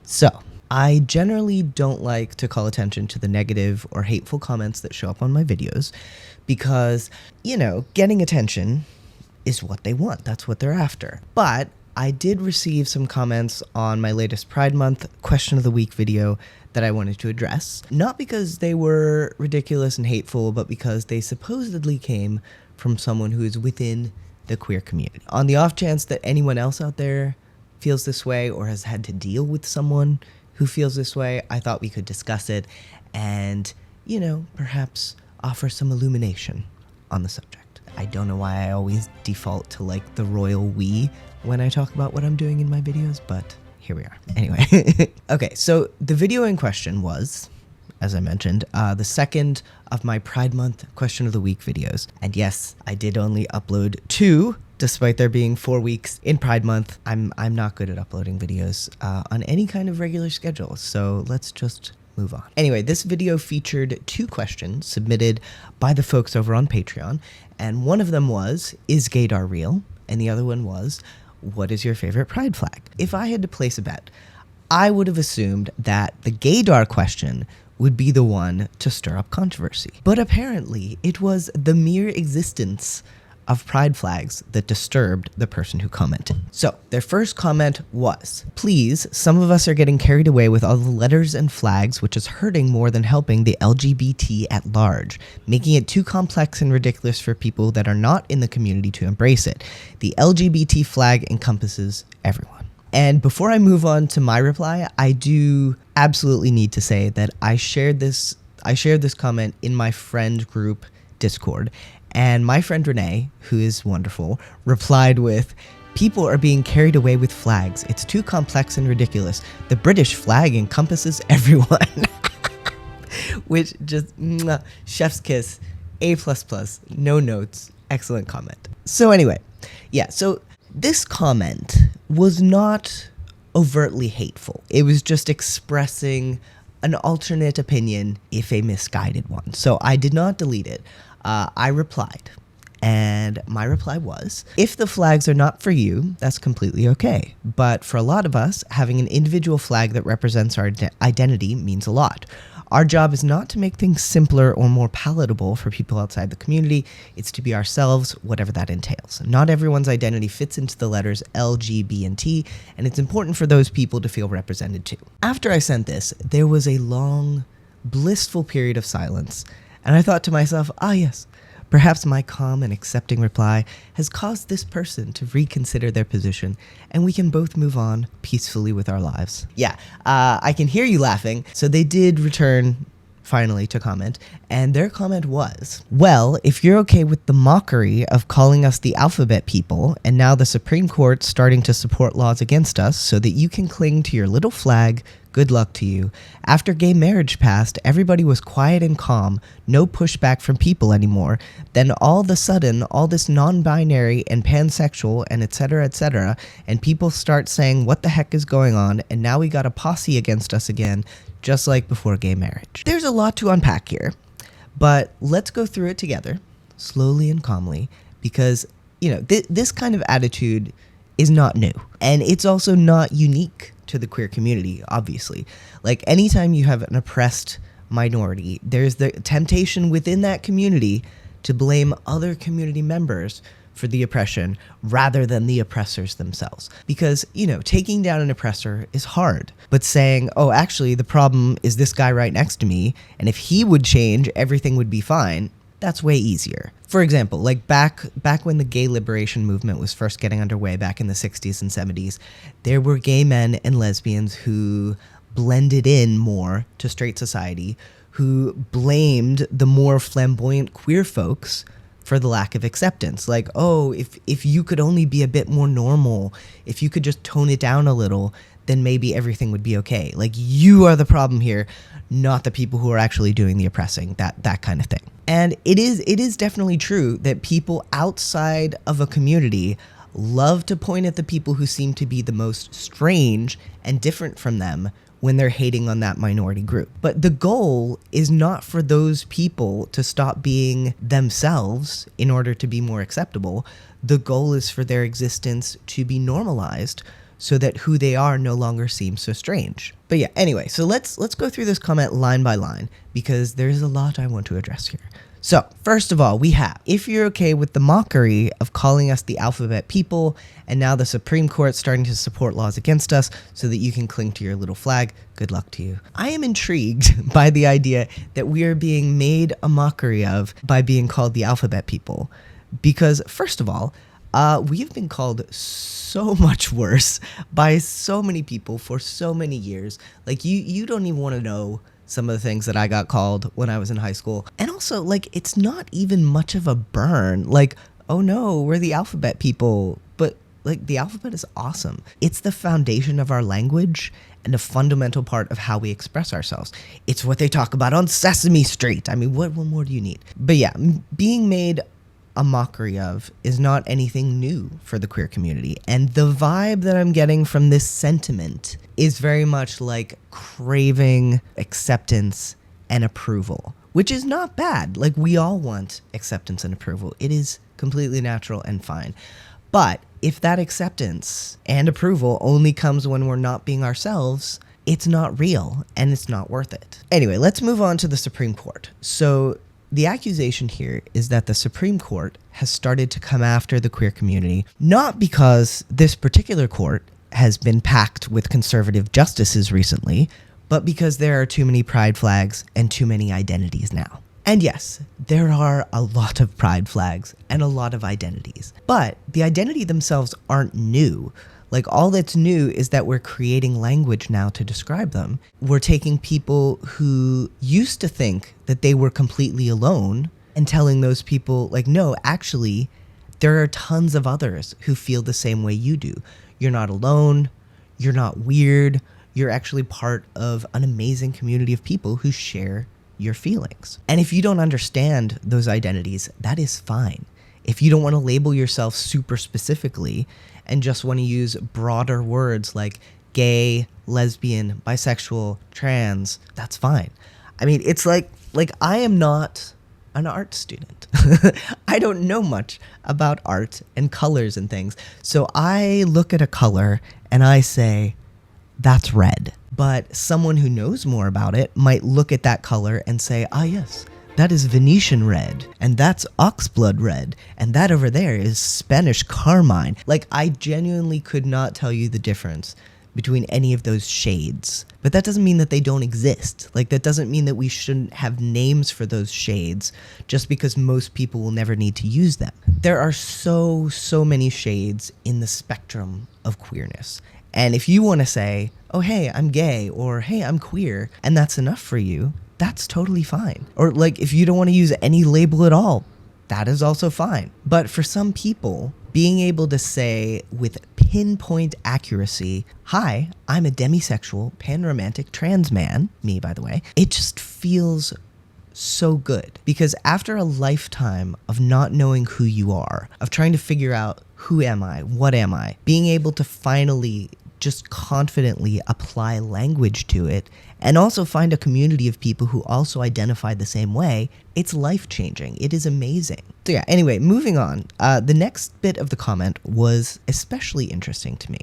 So, I generally don't like to call attention to the negative or hateful comments that show up on my videos because, getting attention is what they want. That's what they're after. But I did receive some comments on my latest Pride Month question of the week video that I wanted to address. Not because they were ridiculous and hateful, but because they supposedly came from someone who is within the queer community. On the off chance that anyone else out there feels this way or has had to deal with someone who feels this way, I thought we could discuss it and, perhaps offer some illumination on the subject. I don't know why I always default to like the royal we when I talk about what I'm doing in my videos, but here we are. Anyway, okay, so the video in question was, as I mentioned, the second of my Pride Month question of the week videos. And yes, I did only upload 2, despite there being 4 weeks in Pride Month. I'm not good at uploading videos on any kind of regular schedule, so let's just move on. Anyway, this video featured 2 questions submitted by the folks over on Patreon, and one of them was, is gaydar real? And the other one was, what is your favorite pride flag? If I had to place a bet, I would have assumed that the gaydar question would be the one to stir up controversy. But apparently, it was the mere existence of pride flags that disturbed the person who commented. So, their first comment was, please, some of us are getting carried away with all the letters and flags, which is hurting more than helping the LGBT at large, making it too complex and ridiculous for people that are not in the community to embrace it. The LGBT flag encompasses everyone. And before I move on to my reply, I do absolutely need to say that I shared this comment in my friend group Discord, and my friend Renee, who is wonderful, replied with, people are being carried away with flags. It's too complex and ridiculous. The British flag encompasses everyone. Which just, chef's kiss, A++, no notes, excellent comment. So anyway, yeah, so this comment was not overtly hateful. It was just expressing an alternate opinion, if a misguided one. So I did not delete it. I replied, and my reply was, if the flags are not for you, that's completely okay. But for a lot of us, having an individual flag that represents our identity means a lot. Our job is not to make things simpler or more palatable for people outside the community. It's to be ourselves, whatever that entails. Not everyone's identity fits into the letters L, G, B, and T, and it's important for those people to feel represented too. After I sent this, there was a long, blissful period of silence, and I thought to myself, yes, perhaps my calm and accepting reply has caused this person to reconsider their position, and we can both move on peacefully with our lives. Yeah, I can hear you laughing. So they did return finally to comment, and their comment was, well, if you're okay with the mockery of calling us the alphabet people, and now the Supreme Court starting to support laws against us so that you can cling to your little flag, good luck to you. After gay marriage passed, everybody was quiet and calm, no pushback from people anymore. Then all of a sudden, all this non-binary and pansexual and etc., and people start saying, what the heck is going on? And now we got a posse against us again, just like before gay marriage. There's a lot to unpack here, but let's go through it together, slowly and calmly, because, this kind of attitude is not new, and it's also not unique to the queer community, obviously. Like, anytime you have an oppressed minority, there's the temptation within that community to blame other community members for the oppression rather than the oppressors themselves. Because, taking down an oppressor is hard, but saying, oh, actually, the problem is this guy right next to me, and if he would change, everything would be fine, that's way easier. For example, like back when the gay liberation movement was first getting underway back in the 60s and 70s, there were gay men and lesbians who blended in more to straight society, who blamed the more flamboyant queer folks for the lack of acceptance. Like, oh, if you could only be a bit more normal, if you could just tone it down a little, then maybe everything would be okay. Like, you are the problem here, not the people who are actually doing the oppressing, that kind of thing. And it is definitely true that people outside of a community love to point at the people who seem to be the most strange and different from them when they're hating on that minority group. But the goal is not for those people to stop being themselves in order to be more acceptable. The goal is for their existence to be normalized so that who they are no longer seems so strange. But yeah, anyway, so let's go through this comment line by line, because there's a lot I want to address here. So, first of all, we have, if you're okay with the mockery of calling us the alphabet people, and now the Supreme Court starting to support laws against us so that you can cling to your little flag, good luck to you. I am intrigued by the idea that we are being made a mockery of by being called the alphabet people. Because, first of all, we've been called so much worse by so many people for so many years. Like, you don't even want to know some of the things that I got called when I was in high school. And also, like, it's not even much of a burn. Like, oh no, we're the alphabet people. But, like, the alphabet is awesome. It's the foundation of our language and a fundamental part of how we express ourselves. It's what they talk about on Sesame Street. I mean, what more do you need? But yeah, being made a mockery of is not anything new for the queer community. And the vibe that I'm getting from this sentiment is very much like craving acceptance and approval, which is not bad. Like, we all want acceptance and approval. It is completely natural and fine. But if that acceptance and approval only comes when we're not being ourselves, it's not real and it's not worth it. Anyway, let's move on to the Supreme Court. So the accusation here is that the Supreme Court has started to come after the queer community, not because this particular court has been packed with conservative justices recently, but because there are too many pride flags and too many identities now. And yes, there are a lot of pride flags and a lot of identities, but the identity themselves aren't new. Like, all that's new is that we're creating language now to describe them. We're taking people who used to think that they were completely alone and telling those people, like, no, actually, there are tons of others who feel the same way you do. You're not alone. You're not weird. You're actually part of an amazing community of people who share your feelings. And if you don't understand those identities, that is fine. If you don't want to label yourself super specifically and just want to use broader words like gay, lesbian, bisexual, trans, that's fine. I mean, it's like I am not an art student. I don't know much about art and colors and things. So I look at a color and I say, that's red. But someone who knows more about it might look at that color and say, ah, yes, that is Venetian red, and that's oxblood red, and that over there is Spanish carmine. Like, I genuinely could not tell you the difference between any of those shades. But that doesn't mean that they don't exist. Like, that doesn't mean that we shouldn't have names for those shades just because most people will never need to use them. There are so many shades in the spectrum of queerness. And if you want to say, oh, hey, I'm gay, or hey, I'm queer, and that's enough for you, that's totally fine. Or, like, if you don't want to use any label at all, that is also fine. But for some people, being able to say with pinpoint accuracy, hi, I'm a demisexual, panromantic trans man, me, by the way, it just feels so good. Because after a lifetime of not knowing who you are, of trying to figure out who am I, what am I, being able to finally just confidently apply language to it and also find a community of people who also identify the same way, it's life-changing. It is amazing. So yeah, anyway, moving on. The next bit of the comment was especially interesting to me.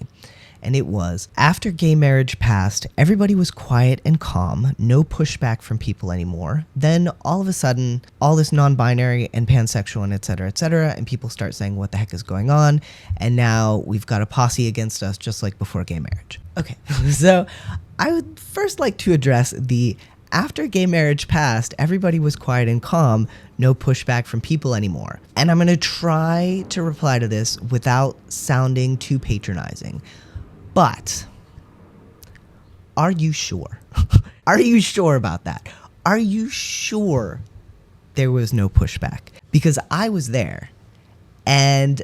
And it was, after gay marriage passed, everybody was quiet and calm, no pushback from people anymore. Then all of a sudden, all this non-binary and pansexual and et cetera, and people start saying, what the heck is going on? And now we've got a posse against us just like before gay marriage. Okay, so I would first like to address the after gay marriage passed, everybody was quiet and calm, no pushback from people anymore. And I'm going to try to reply to this without sounding too patronizing. But are you sure? Are you sure about that? Are you sure there was no pushback? Because I was there, and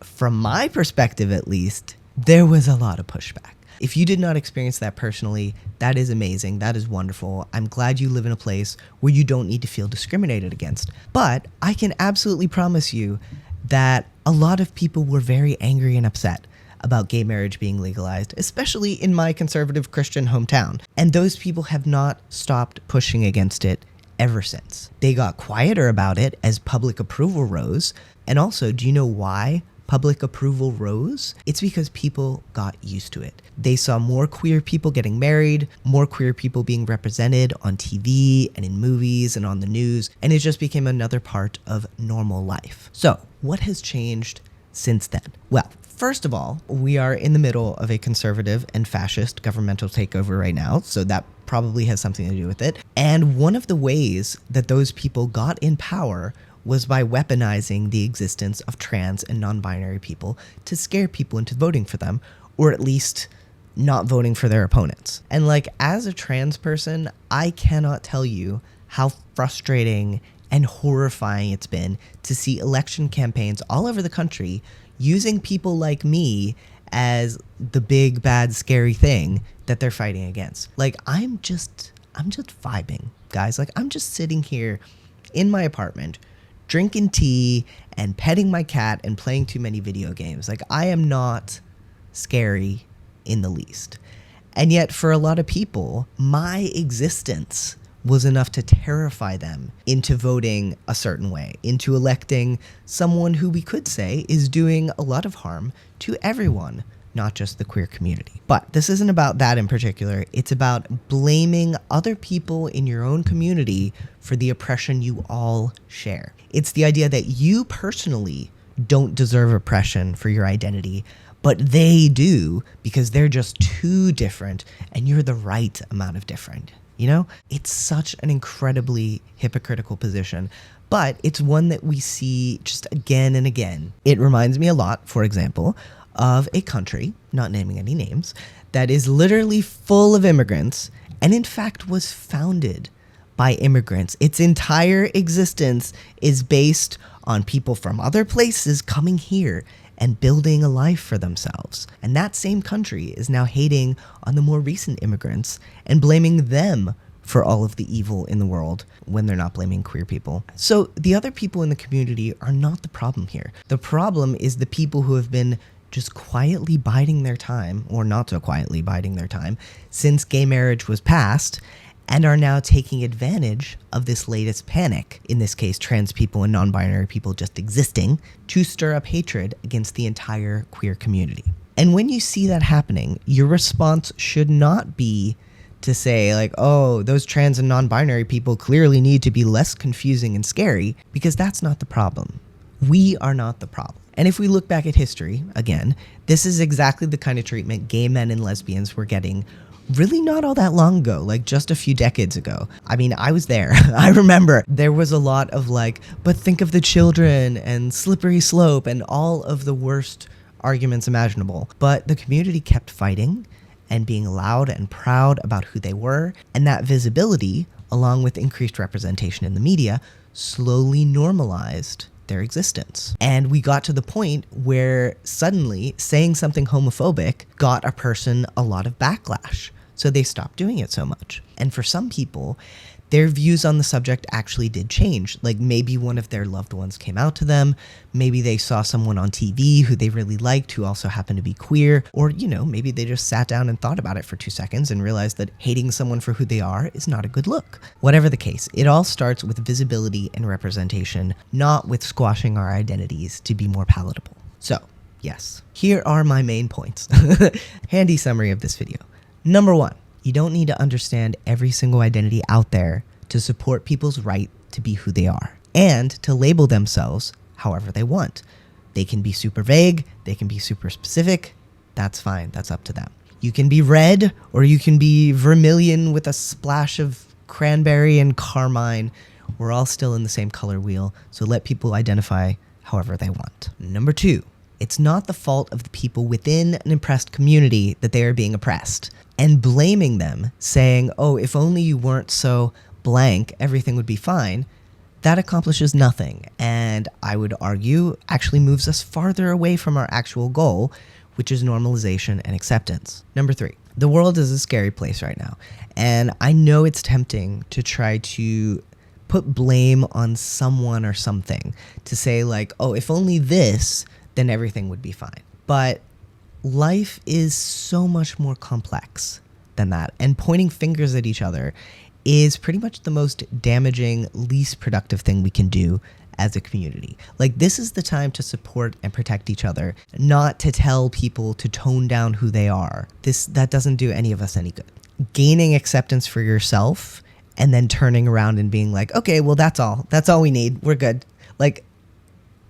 from my perspective at least, there was a lot of pushback. If you did not experience that personally, that is amazing. That is wonderful. I'm glad you live in a place where you don't need to feel discriminated against. But I can absolutely promise you that a lot of people were very angry and upset about gay marriage being legalized, especially in my conservative Christian hometown. And those people have not stopped pushing against it ever since. They got quieter about it as public approval rose. And also, do you know why public approval rose, it's because people got used to it. They saw more queer people getting married, more queer people being represented on TV and in movies and on the news, and it just became another part of normal life. So, what has changed since then? Well, first of all, we are in the middle of a conservative and fascist governmental takeover right now, so that probably has something to do with it. And one of the ways that those people got in power was by weaponizing the existence of trans and non-binary people to scare people into voting for them, or at least not voting for their opponents. And like, as a trans person, I cannot tell you how frustrating and horrifying it's been to see election campaigns all over the country using people like me as the big, bad, scary thing that they're fighting against. Like, I'm just vibing, guys. Like, I'm just sitting here in my apartment, drinking tea and petting my cat and playing too many video games. Like, I am not scary in the least. And yet, for a lot of people, my existence was enough to terrify them into voting a certain way, into electing someone who we could say is doing a lot of harm to everyone, not just the queer community. But this isn't about that in particular. It's about blaming other people in your own community for the oppression you all share. It's the idea that you personally don't deserve oppression for your identity, but they do because they're just too different and you're the right amount of different. You know, it's such an incredibly hypocritical position, but it's one that we see just again and again. It reminds me a lot, for example, of a country, not naming any names, that is literally full of immigrants and in fact was founded by immigrants. Its entire existence is based on people from other places coming here and building a life for themselves. And that same country is now hating on the more recent immigrants and blaming them for all of the evil in the world when they're not blaming queer people. So the other people in the community are not the problem here. The problem is the people who have been just quietly biding their time, or not so quietly biding their time, since gay marriage was passed, and are now taking advantage of this latest panic, in this case trans people and non-binary people just existing, to stir up hatred against the entire queer community. And when you see that happening, your response should not be to say like, oh, those trans and non-binary people clearly need to be less confusing and scary, because that's not the problem. We are not the problem. And if we look back at history, again, this is exactly the kind of treatment gay men and lesbians were getting really not all that long ago, like just a few decades ago. I mean, I was there. I remember there was a lot of like, but think of the children and slippery slope and all of the worst arguments imaginable. But the community kept fighting and being loud and proud about who they were. And that visibility, along with increased representation in the media, slowly normalized their existence. And we got to the point where suddenly saying something homophobic got a person a lot of backlash. So they stopped doing it so much. And for some people, their views on the subject actually did change. Like maybe one of their loved ones came out to them. Maybe they saw someone on TV who they really liked who also happened to be queer. Or, you know, maybe they just sat down and thought about it for 2 seconds and realized that hating someone for who they are is not a good look. Whatever the case, it all starts with visibility and representation, not with squashing our identities to be more palatable. So, yes, here are my main points. Handy summary of this video. Number 1. You don't need to understand every single identity out there to support people's right to be who they are and to label themselves however they want. They can be super vague, they can be super specific. That's fine, that's up to them. You can be red or you can be vermilion with a splash of cranberry and carmine. We're all still in the same color wheel, so let people identify however they want. Number 2, it's not the fault of the people within an oppressed community that they are being oppressed. And blaming them, saying, oh, if only you weren't so blank, everything would be fine, that accomplishes nothing. And I would argue actually moves us farther away from our actual goal, which is normalization and acceptance. Number 3, the world is a scary place right now. And I know it's tempting to try to put blame on someone or something, to say like, oh, if only this, then everything would be fine. But life is so much more complex than that, and pointing fingers at each other is pretty much the most damaging, least productive thing we can do as a community. Like, this is the time to support and protect each other, not to tell people to tone down who they are. That doesn't do any of us any good. Gaining acceptance for yourself and then turning around and being like, okay, well, that's all we need. We're good. Like,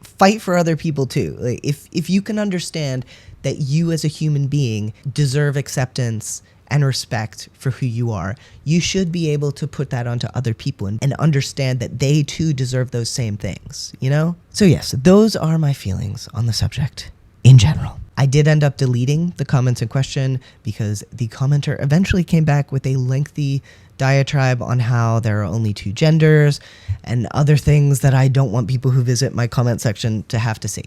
fight for other people too. Like, if you can understand that you as a human being deserve acceptance and respect for who you are, you should be able to put that onto other people and understand that they too deserve those same things, you know? So yes, those are my feelings on the subject in general. I did end up deleting the comments in question because the commenter eventually came back with a lengthy diatribe on how there are only two genders and other things that I don't want people who visit my comment section to have to see,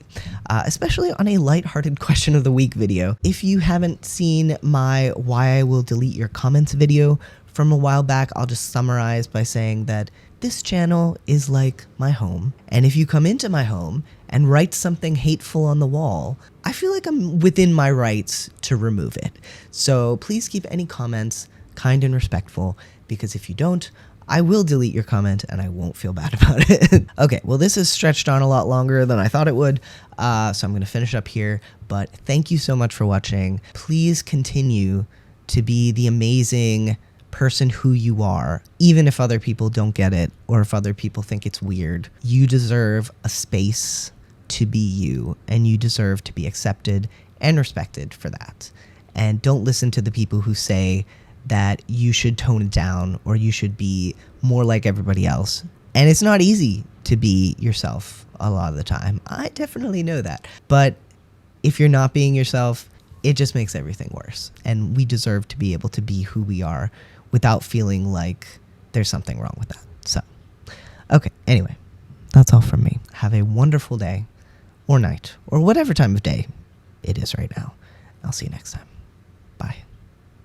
especially on a lighthearted question of the week video. If you haven't seen my Why I Will Delete Your Comments video from a while back, I'll just summarize by saying that this channel is like my home, and if you come into my home and write something hateful on the wall, I feel like I'm within my rights to remove it. So please keep any comments kind and respectful, because if you don't, I will delete your comment and I won't feel bad about it. Okay, well, this has stretched on a lot longer than I thought it would, so I'm going to finish up here, but thank you so much for watching. Please continue to be the amazing person who you are, even if other people don't get it or if other people think it's weird. You deserve a space to be you, and you deserve to be accepted and respected for that. And don't listen to the people who say that you should tone it down or you should be more like everybody else. And it's not easy to be yourself a lot of the time. I definitely know that. But if you're not being yourself, it just makes everything worse. And we deserve to be able to be who we are without feeling like there's something wrong with that. So, okay, anyway, that's all from me. Have a wonderful day or night or whatever time of day it is right now. I'll see you next time.